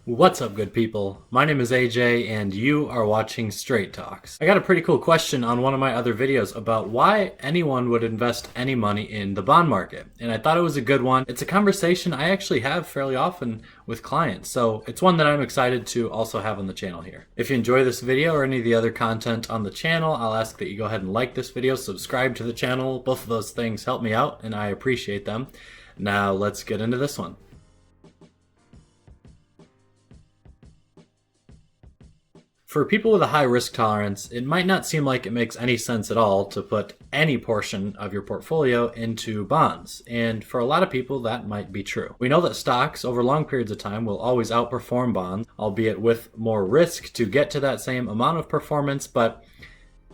What's up, good people? My name is AJ and you are watching Straight Talks. I got a pretty cool question on one of my other videos about why anyone would invest any money in the bond market, and I thought it was a good one. It's a conversation I actually have fairly often with clients, so it's one that I'm excited to also have on the channel here. If you enjoy this video or any of the other content on the channel, I'll ask that you go ahead and like this video, subscribe to the channel. Both of those things help me out and I appreciate them. Now let's get into this one. For people with a high risk tolerance, it might not seem like it makes any sense at all to put any portion of your portfolio into bonds. And for a lot of people, that might be true. We know that stocks over long periods of time will always outperform bonds, albeit with more risk to get to that same amount of performance, but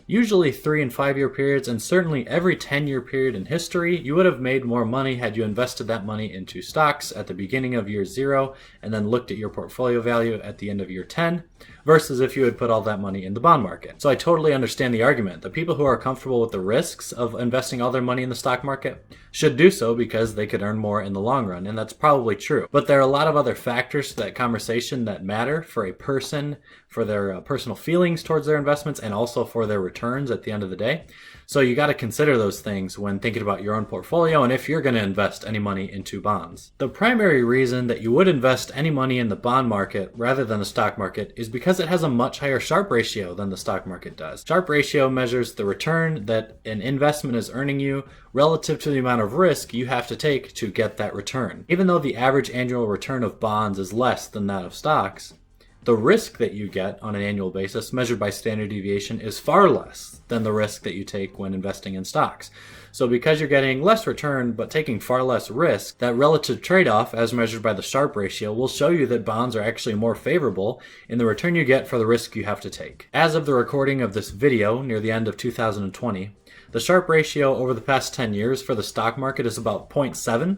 usually 3 and 5 year periods, and certainly every 10-year period in history, you would have made more money had you invested that money into stocks at the beginning of year 0 and then looked at your portfolio value at the end of year 10 versus if you had put all that money in the bond market. So I totally understand the argument. The people who are comfortable with the risks of investing all their money in the stock market should do so because they could earn more in the long run, and that's probably true. But there are a lot of other factors to that conversation that matter for a person, for their personal feelings towards their investments, and also for their returns at the end of the day. So you got to consider those things when thinking about your own portfolio and if you're going to invest any money into bonds. The primary reason that you would invest any money in the bond market rather than the stock market is because it has a much higher Sharpe ratio than the stock market does. Sharpe ratio measures the return that an investment is earning you relative to the amount of risk you have to take to get that return. Even though the average annual return of bonds is less than that of stocks, the risk that you get on an annual basis measured by standard deviation is far less than the risk that you take when investing in stocks. So because you're getting less return but taking far less risk, that relative trade-off as measured by the Sharpe ratio will show you that bonds are actually more favorable in the return you get for the risk you have to take. As of the recording of this video near the end of 2020, the Sharpe ratio over the past 10 years for the stock market is about 0.7,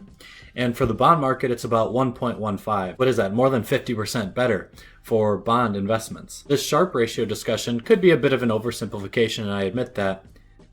and for the bond market it's about 1.15. What is that? More than 50% better for bond investments. This Sharpe ratio discussion could be a bit of an oversimplification, and I admit that.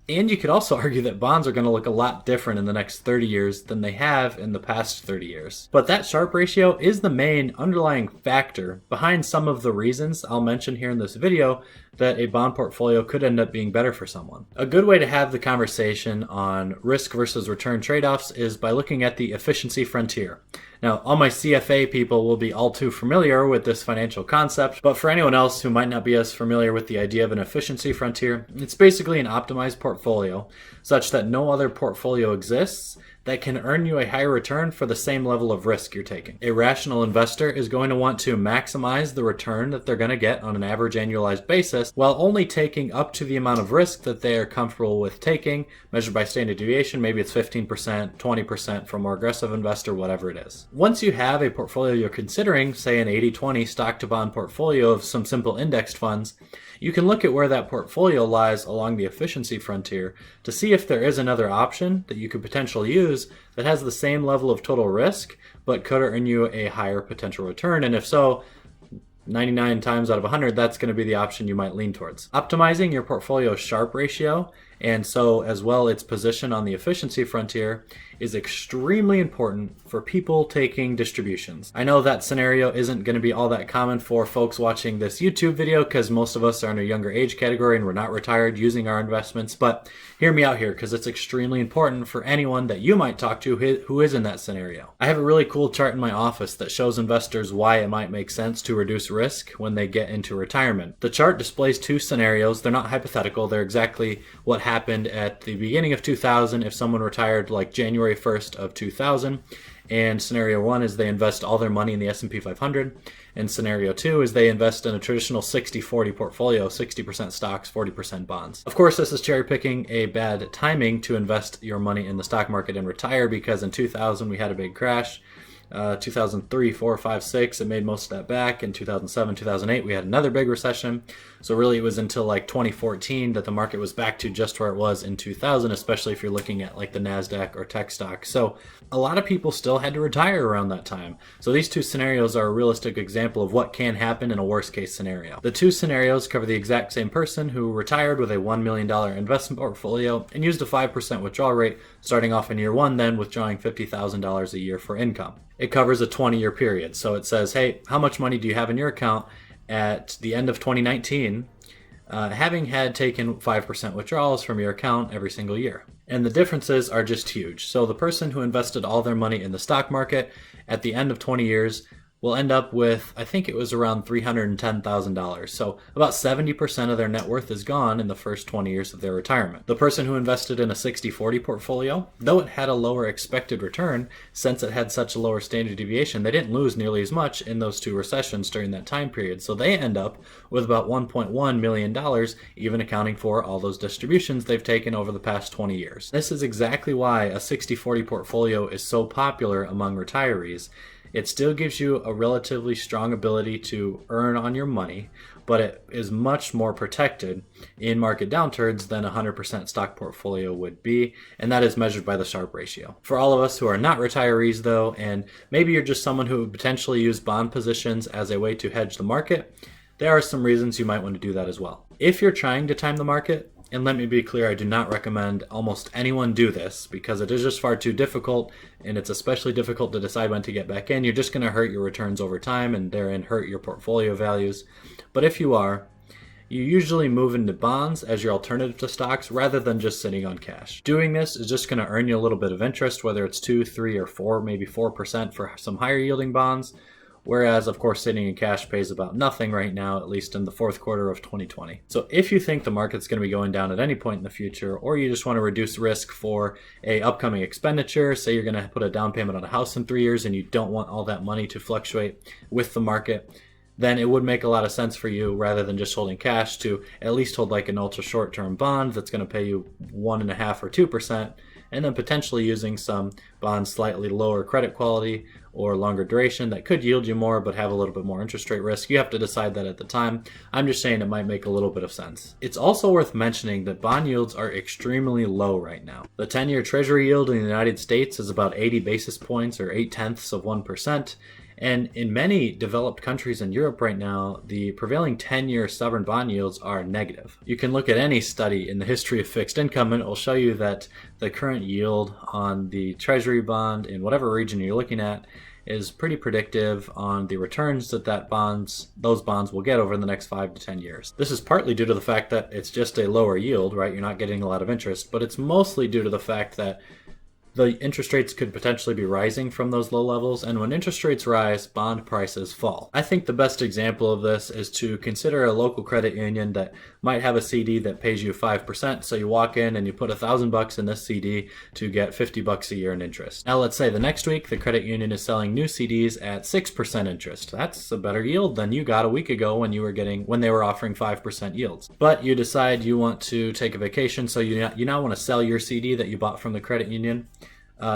And you could also argue that bonds are going to look a lot different in the next 30 years than they have in the past 30 years. But that Sharpe ratio is the main underlying factor behind some of the reasons I'll mention here in this video that a bond portfolio could end up being better for someone. A good way to have the conversation on risk versus return trade-offs is by looking at the efficiency frontier. Now, all my CFA people will be all too familiar with this financial concept, but for anyone else who might not be as familiar with the idea of an efficiency frontier, it's basically an optimized portfolio such that no other portfolio exists that can earn you a higher return for the same level of risk you're taking. A rational investor is going to want to maximize the return that they're going to get on an average annualized basis while only taking up to the amount of risk that they are comfortable with taking, measured by standard deviation. Maybe it's 15%, 20% for a more aggressive investor, whatever it is. Once you have a portfolio you're considering, say an 80-20 stock to bond portfolio of some simple indexed funds, you can look at where that portfolio lies along the efficiency frontier to see if there is another option that you could potentially use that has the same level of total risk but could earn you a higher potential return. And if so, 99 times out of 100, that's going to be the option you might lean towards. Optimizing your portfolio Sharpe ratio, and so as well its position on the efficiency frontier, is extremely important for people taking distributions. I know that scenario isn't going to be all that common for folks watching this YouTube video because most of us are in a younger age category and we're not retired using our investments, but hear me out here because it's extremely important for anyone that you might talk to who is in that scenario. I have a really cool chart in my office that shows investors why it might make sense to reduce risk when they get into retirement. The chart displays two scenarios. They're not hypothetical. They're exactly what happened at the beginning of 2000 if someone retired like January 1st of 2000. And scenario 1 is they invest all their money in the S&P 500. And scenario 2 is they invest in a traditional 60-40 portfolio, 60% stocks, 40% bonds. Of course, this is cherry picking a bad timing to invest your money in the stock market and retire, because in 2000 we had a big crash. 2003, 4, 5, 6, it made most of that back. In 2007, 2008, we had another big recession. So really it was until like 2014 that the market was back to just where it was in 2000, especially if you're looking at like the NASDAQ or tech stocks. So a lot of people still had to retire around that time. So these two scenarios are a realistic example of what can happen in a worst case scenario. The two scenarios cover the exact same person who retired with a $1 million investment portfolio and used a 5% withdrawal rate starting off in year 1, then withdrawing $50,000 a year for income. it covers a 20-year period. So it says, hey, how much money do you have in your account at the end of 2019, having had taken 5% withdrawals from your account every single year? And the differences are just huge. So the person who invested all their money in the stock market at the end of 20 years will end up with, I think it was around $310,000. So about 70% of their net worth is gone in the first 20 years of their retirement. The person who invested in a 60-40 portfolio, though it had a lower expected return, since it had such a lower standard deviation, they didn't lose nearly as much in those two recessions during that time period. So they end up with about $1.1 million, even accounting for all those distributions they've taken over the past 20 years. This is exactly why a 60-40 portfolio is so popular among retirees. It still gives you a relatively strong ability to earn on your money, but it is much more protected in market downturns than a 100% stock portfolio would be, and that is measured by the Sharpe ratio. For all of us who are not retirees though, and maybe you're just someone who would potentially use bond positions as a way to hedge the market, there are some reasons you might want to do that as well. If you're trying to time the market, and let me be clear, I do not recommend almost anyone do this because it is just far too difficult, and it's especially difficult to decide when to get back in. You're just going to hurt your returns over time and therein hurt your portfolio values. But if you are, you usually move into bonds as your alternative to stocks rather than just sitting on cash. Doing this is just going to earn you a little bit of interest, whether it's 2, 3, or 4, maybe 4% for some higher yielding bonds. Whereas, of course, sitting in cash pays about nothing right now, at least in the fourth quarter of 2020. So if you think the market's going to be going down at any point in the future, or you just want to reduce risk for a upcoming expenditure, say you're going to put a down payment on a house in 3 years and you don't want all that money to fluctuate with the market, then it would make a lot of sense for you, rather than just holding cash, to at least hold like an ultra short-term bond that's going to pay you 1.5 or 2%, and then potentially using some bonds slightly lower credit quality or longer duration that could yield you more but have a little bit more interest rate risk. You have to decide that at the time. I'm just saying it might make a little bit of sense. It's also worth mentioning that bond yields are extremely low right now. The 10-year Treasury yield in the United States is about 80 basis points, or 0.8%. And in many developed countries in Europe right now, the prevailing 10-year sovereign bond yields are negative. You can look at any study in the history of fixed income and it will show you that the current yield on the Treasury bond in whatever region you're looking at is pretty predictive on the returns that those bonds will get over the next 5 to 10 years. This is partly due to the fact that it's just a lower yield, right? You're not getting a lot of interest, but it's mostly due to the fact that the interest rates could potentially be rising from those low levels, and when interest rates rise, bond prices fall. I think the best example of this is to consider a local credit union that might have a CD that pays you 5%, so you walk in and you put $1,000 in this CD to get $50 a year in interest. Now let's say the next week the credit union is selling new CDs at 6% interest. That's a better yield than you got a week ago when they were offering 5% yields. But you decide you want to take a vacation, so you now want to sell your CD that you bought from the credit union.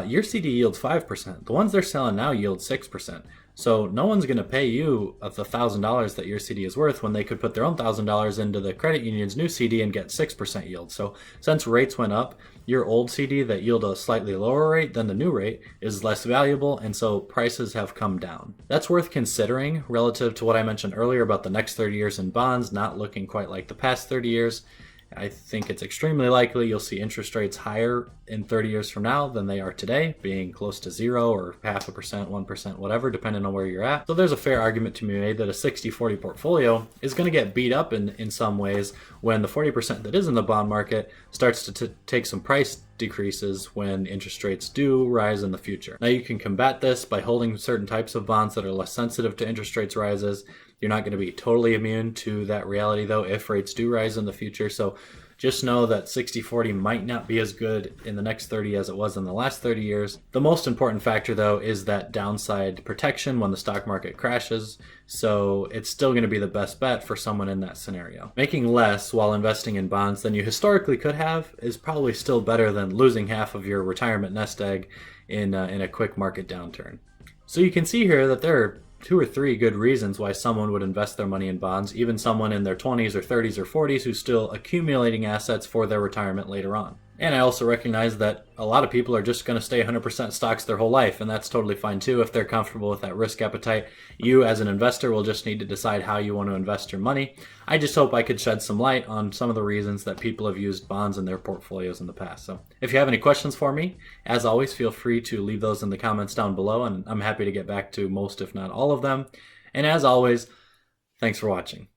Your CD yields 5%. The ones they're selling now yield 6%. So no one's going to pay you the $1,000 that your CD is worth when they could put their own $1,000 into the credit union's new CD and get 6% yield. So since rates went up, your old CD that yield a slightly lower rate than the new rate is less valuable, and so prices have come down. That's worth considering relative to what I mentioned earlier about the next 30 years in bonds not looking quite like the past 30 years. I think it's extremely likely you'll see interest rates higher in 30 years from now than they are today, being close to 0 or 0.5%, 1%, whatever, depending on where you're at. So there's a fair argument to be made that a 60-40 portfolio is going to get beat up in some ways when the 40% that is in the bond market starts to take some price decreases when interest rates do rise in the future. Now you can combat this by holding certain types of bonds that are less sensitive to interest rates rises. You're not going to be totally immune to that reality though if rates do rise in the future. So just know that 60-40 might not be as good in the next 30 as it was in the last 30 years. The most important factor though is that downside protection when the stock market crashes. So it's still going to be the best bet for someone in that scenario. Making less while investing in bonds than you historically could have is probably still better than losing half of your retirement nest egg in a quick market downturn. So you can see here that there are 2 or 3 good reasons why someone would invest their money in bonds, even someone in their 20s or 30s or 40s who's still accumulating assets for their retirement later on. And I also recognize that a lot of people are just going to stay 100% stocks their whole life, and that's totally fine too if they're comfortable with that risk appetite. You, as an investor, will just need to decide how you want to invest your money. I just hope I could shed some light on some of the reasons that people have used bonds in their portfolios in the past. So if you have any questions for me, as always, feel free to leave those in the comments down below, and I'm happy to get back to most, if not all of them. And as always, thanks for watching.